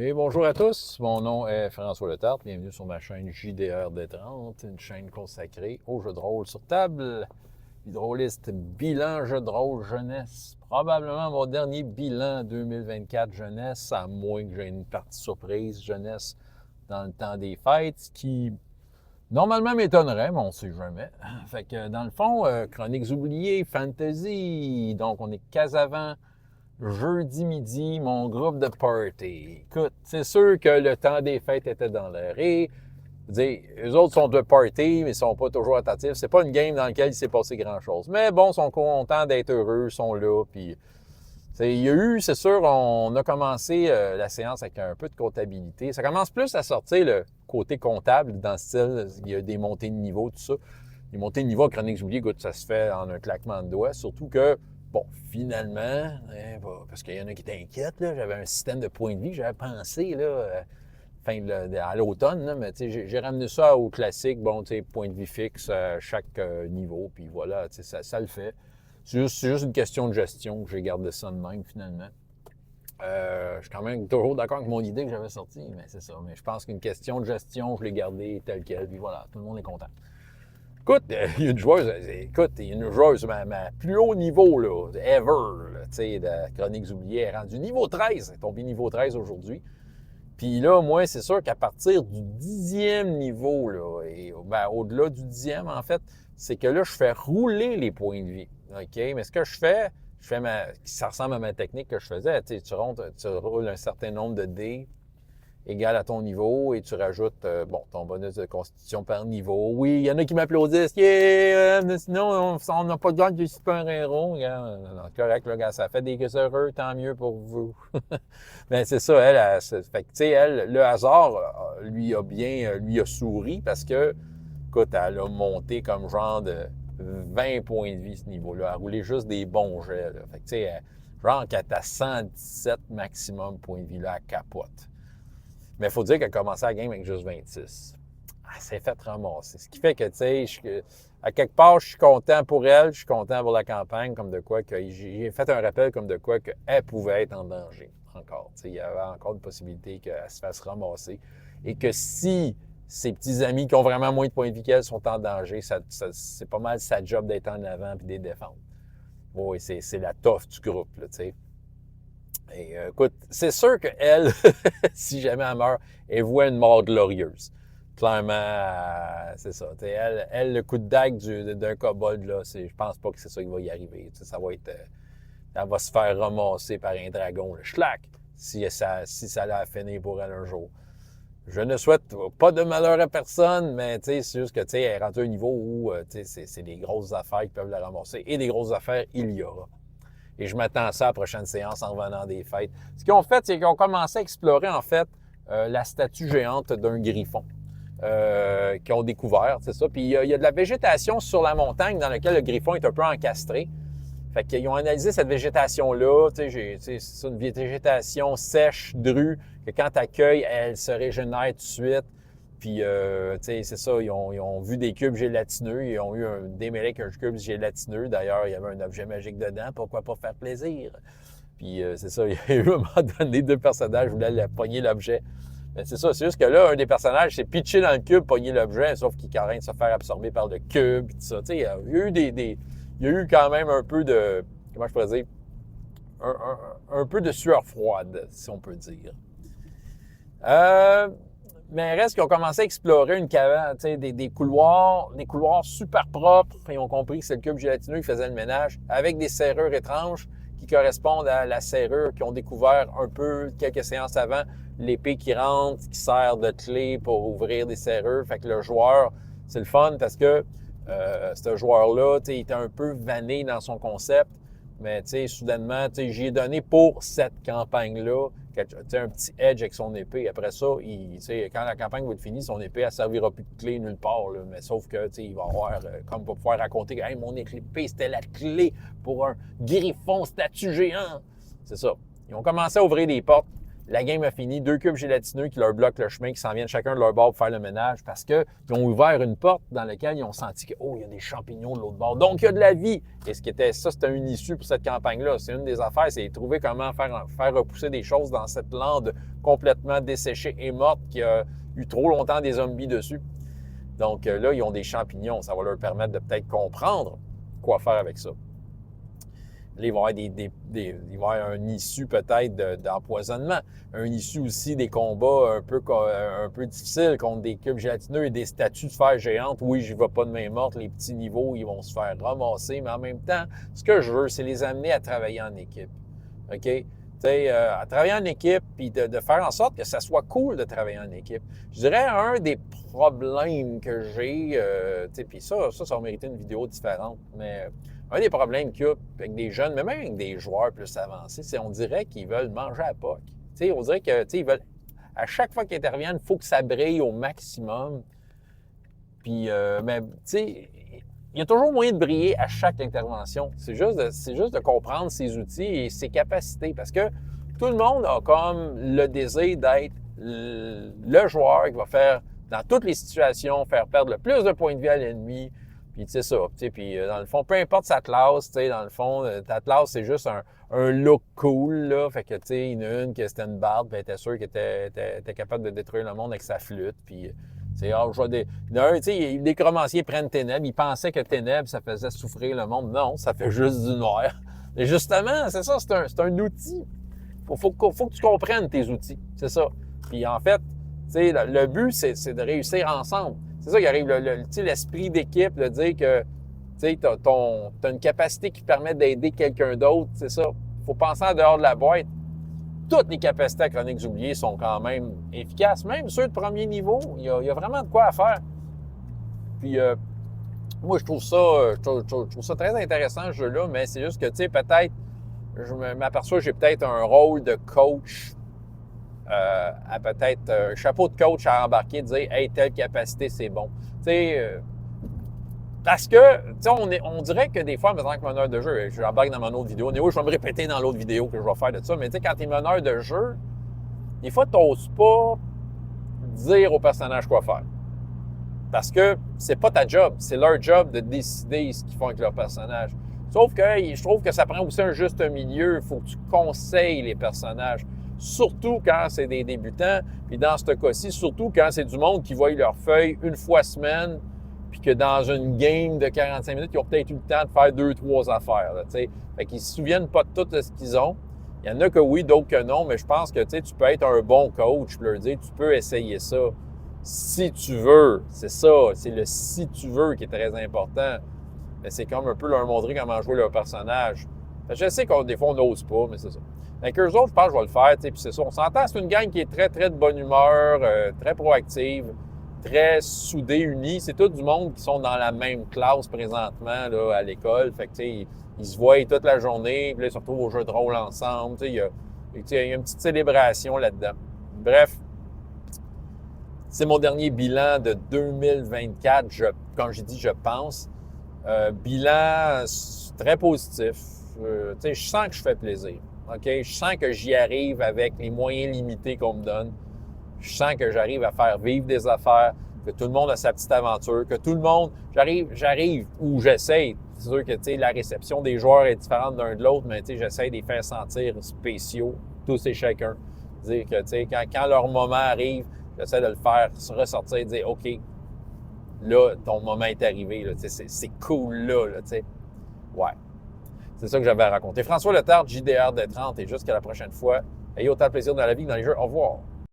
Et bonjour à tous, mon nom est François Letarte, bienvenue sur ma chaîne JDR D30, une chaîne consacrée aux jeux de rôle sur table. Hydroliste bilan jeux de rôle jeunesse, probablement mon dernier bilan 2024 jeunesse, à moins que j'ai une partie surprise jeunesse dans le temps des fêtes, qui normalement m'étonnerait, mais on ne sait jamais. Fait que dans le fond, Chroniques oubliées, Fantasy, donc on est Casavant, jeudi midi, mon groupe de party. Écoute, c'est sûr que le temps des fêtes était dans l'air. Et, eux autres sont de party, mais ils sont pas toujours attentifs. C'est pas une game dans laquelle il s'est passé grand-chose. Mais bon, ils sont contents d'être heureux, ils sont là. Puis, il y a eu, c'est sûr, on a commencé la séance avec un peu de comptabilité. Ça commence plus à sortir le côté comptable dans le style, il y a des montées de niveau, tout ça. Les montées de niveau à Chroniques oubliées, écoute, ça se fait en un claquement de doigts. Surtout que, bon, finalement, parce qu'il y en a qui étaient inquiètes, là, j'avais un système de points de vie, j'avais pensé, là, à l'automne, là, mais j'ai ramené ça au classique, bon, point de vie fixe à chaque niveau, puis voilà, ça le fait. C'est juste une question de gestion que j'ai gardé ça de même, finalement. Je suis quand même toujours d'accord avec mon idée que j'avais sortie, mais c'est ça. Mais je pense qu'une question de gestion, je l'ai gardée telle quelle, puis voilà, tout le monde est content. Écoute, il y a une joueuse, ma plus haut niveau, là, ever, là, tu sais, de Chroniques oubliées, elle est rendue niveau 13, elle est tombée niveau 13 aujourd'hui. Puis là, moi, c'est sûr qu'à partir du 10e niveau, là, et au-delà du 10e, en fait, c'est que là, je fais rouler les points de vie. OK? Mais ce que je fais ça ressemble à ma technique que je faisais. Tu roules un certain nombre de dés égal à ton niveau et tu rajoutes ton bonus de constitution par niveau. Oui, il y en a qui m'applaudissent. Yeah! Sinon, on n'a pas de gagne de super-héros. Correct, là, gars, ça fait des heureux, tant mieux pour vous. Mais c'est ça, fait que, elle, le hasard lui a souri parce que, écoute, elle a monté comme genre de 20 points de vie ce niveau-là. Elle a roulé juste des bons jets. Là. Fait que, tu sais, genre qu'elle est à 117 maximum points de vie, là, elle capote. Mais il faut dire qu'elle a commencé la game avec juste 26. Elle s'est fait ramasser. Ce qui fait que, tu sais, à quelque part, je suis content pour elle, je suis content pour la campagne, comme de quoi que j'ai fait un rappel comme de quoi qu'elle pouvait être en danger encore. Tu sais, il y avait encore une possibilité qu'elle se fasse ramasser. Et que si ses petits amis qui ont vraiment moins de points de vie qu'elle sont en danger, c'est pas mal sa job d'être en avant et de les défendre. Oui, c'est la toffe du groupe, là, tu sais. Et écoute, c'est sûr qu'elle, si jamais elle meurt, elle voit une mort glorieuse. Clairement, c'est ça. Elle, le coup de dague d'un kobold, là, je pense pas que c'est ça qui va y arriver. Ça va être. Elle va se faire ramasser par un dragon, le schlack, si ça l'a fini pour elle un jour. Je ne souhaite pas de malheur à personne, mais c'est juste que elle est rendue à un niveau où c'est des grosses affaires qui peuvent la ramasser. Et des grosses affaires, il y aura. Et je m'attends à ça à la prochaine séance en revenant des fêtes. Ce qu'ils ont fait, c'est qu'ils ont commencé à explorer, en fait, la statue géante d'un griffon qu'ils ont découvert, c'est ça. Puis il y a de la végétation sur la montagne dans laquelle le griffon est un peu encastré. Fait qu'ils ont analysé cette végétation-là. C'est une végétation sèche, drue, que quand tu accueilles, elle se régénère tout de suite. Puis, c'est ça, ils ont vu des cubes gélatineux, ils ont eu un démêlé avec un cube gélatineux. D'ailleurs, il y avait un objet magique dedans, pourquoi pas faire plaisir? Puis, c'est ça, il y a eu à un moment donné, deux personnages voulaient pogner l'objet. Mais c'est ça, c'est juste que là, un des personnages s'est pitché dans le cube, pogner l'objet, sauf qu'il craint de se faire absorber par le cube, tout ça. Tu sais, il y a eu il y a eu quand même un peu de, comment je pourrais dire, un peu de sueur froide, si on peut dire. Mais il reste qu'ils ont commencé à explorer une caverne, des couloirs super propres. Ils ont compris que c'est le cube gélatineux qui faisait le ménage, avec des serrures étranges qui correspondent à la serrure qu'ils ont découvert un peu quelques séances avant, l'épée qui rentre, qui sert de clé pour ouvrir des serrures. Fait que le joueur, c'est le fun parce que ce joueur-là, il était un peu vanné dans son concept. Mais soudainement, j'y ai donné pour cette campagne-là un petit edge avec son épée. Après ça, quand la campagne va être finie, son épée, elle ne servira plus de clé nulle part. Là. Mais sauf que il va avoir, comme pour pouvoir raconter que hey, mon épée, c'était la clé pour un griffon statue géant. C'est ça. Ils ont commencé à ouvrir des portes. la game a fini, 2 cubes gélatineux qui leur bloquent le chemin, qui s'en viennent chacun de leur bord pour faire le ménage parce qu'ils ont ouvert une porte dans laquelle ils ont senti que, oh, il y a des champignons de l'autre bord. Donc, il y a de la vie. Et c'était une issue pour cette campagne-là. C'est une des affaires, c'est trouver comment faire repousser des choses dans cette lande complètement desséchée et morte qui a eu trop longtemps des zombies dessus. Donc, là, ils ont des champignons. Ça va leur permettre de peut-être comprendre quoi faire avec ça. Là, il va y avoir une issue peut-être d'empoisonnement, une issue aussi des combats un peu difficiles contre des cubes gélatineux et des statues de fer géantes. Oui, j'y vais pas de main morte, les petits niveaux, ils vont se faire ramasser, mais en même temps, ce que je veux, c'est les amener à travailler en équipe. OK? Tu sais, à travailler en équipe, puis de faire en sorte que ça soit cool de travailler en équipe. Je dirais un des problèmes que j'ai, puis ça va mériter une vidéo différente, mais un des problèmes qu'il y a avec des jeunes, mais même avec des joueurs plus avancés, c'est qu'on dirait qu'ils veulent manger à POC. T'sais, on dirait que ils veulent, à chaque fois qu'ils interviennent, il faut que ça brille au maximum. Puis, mais tu sais, il y a toujours moyen de briller à chaque intervention. C'est juste de comprendre ses outils et ses capacités. Parce que tout le monde a comme le désir d'être le joueur qui va faire, dans toutes les situations, faire perdre le plus de points de vie à l'ennemi. Puis tu sais ça, puis dans le fond, peu importe sa classe, dans le fond, ta classe, c'est juste un look cool, là. Fait que, tu sais, il y en a une qui c'était une barbe, puis elle était sûre qu'elle était capable de détruire le monde avec sa flûte, puis... Il y en a un, les chromanciers prennent Ténèbres, ils pensaient que Ténèbres, ça faisait souffrir le monde. Non, ça fait juste du noir. Et justement, c'est ça, c'est un outil. Faut que tu comprennes tes outils, c'est ça. Puis en fait, le but, c'est de réussir ensemble. C'est ça qui arrive, l'esprit d'équipe, de dire que tu as une capacité qui permet d'aider quelqu'un d'autre, c'est ça. Il faut penser en dehors de la boîte. Toutes les capacités à Chroniques oubliées sont quand même efficaces. Même ceux de premier niveau, il y a vraiment de quoi à faire. Puis, moi, je trouve ça très intéressant, ce jeu-là, mais c'est juste que, peut-être, je m'aperçois que j'ai peut-être un rôle de coach, à peut-être un chapeau de coach à embarquer, de dire « Hey, telle capacité, c'est bon. » Parce que, on dirait que des fois, en tant que meneur de jeu, je l'embarque dans mon autre vidéo. Je vais me répéter dans l'autre vidéo que je vais faire de ça. Mais quand tu es meneur de jeu, des fois, tu n'oses pas dire au personnage quoi faire. Parce que c'est pas ta job. C'est leur job de décider ce qu'ils font avec leur personnage. Sauf que je trouve que ça prend aussi un juste milieu. Il faut que tu conseilles les personnages. Surtout quand c'est des débutants. Puis dans ce cas-ci, surtout quand c'est du monde qui voit leur feuille une fois semaine. Puis que dans une game de 45 minutes, ils ont peut-être eu le temps de faire 2-3 affaires. Là, fait qu'ils ne se souviennent pas de tout ce qu'ils ont. Il y en a que oui, d'autres que non, mais je pense que tu peux être un bon coach et leur dire tu peux essayer ça si tu veux. C'est ça, c'est le si tu veux qui est très important. Mais c'est comme un peu leur montrer comment jouer leur personnage. Je sais qu'on des fois on n'ose pas, mais c'est ça. Avec eux autres, je pense que je vais le faire, puis c'est ça. On s'entend, c'est une gang qui est très, très de bonne humeur, très proactive, très soudés, unis. C'est tout du monde qui sont dans la même classe présentement là, à l'école. Fait que, tu sais, ils se voient toute la journée, puis là, ils se retrouvent au jeu de rôle ensemble. Tu sais, il y a une petite célébration là-dedans. Bref, c'est mon dernier bilan de 2024, comme j'ai dit, je pense. Bilan très positif. Tu sais, je sens que je fais plaisir. OK? Je sens que j'y arrive avec les moyens limités qu'on me donne. Je sens que j'arrive à faire vivre des affaires, que tout le monde a sa petite aventure, que tout le monde... J'arrive où j'essaie. C'est sûr que la réception des joueurs est différente d'un de l'autre, mais j'essaie de les faire sentir spéciaux, tous et chacun. Dire que quand leur moment arrive, j'essaie de le faire ressortir et dire « OK, là, ton moment est arrivé. Là, c'est cool là. Ouais. C'est ça que j'avais à raconter. François Letarte, JDR des 30, et jusqu'à la prochaine fois. Ayez autant de plaisir dans la vie que dans les jeux. Au revoir.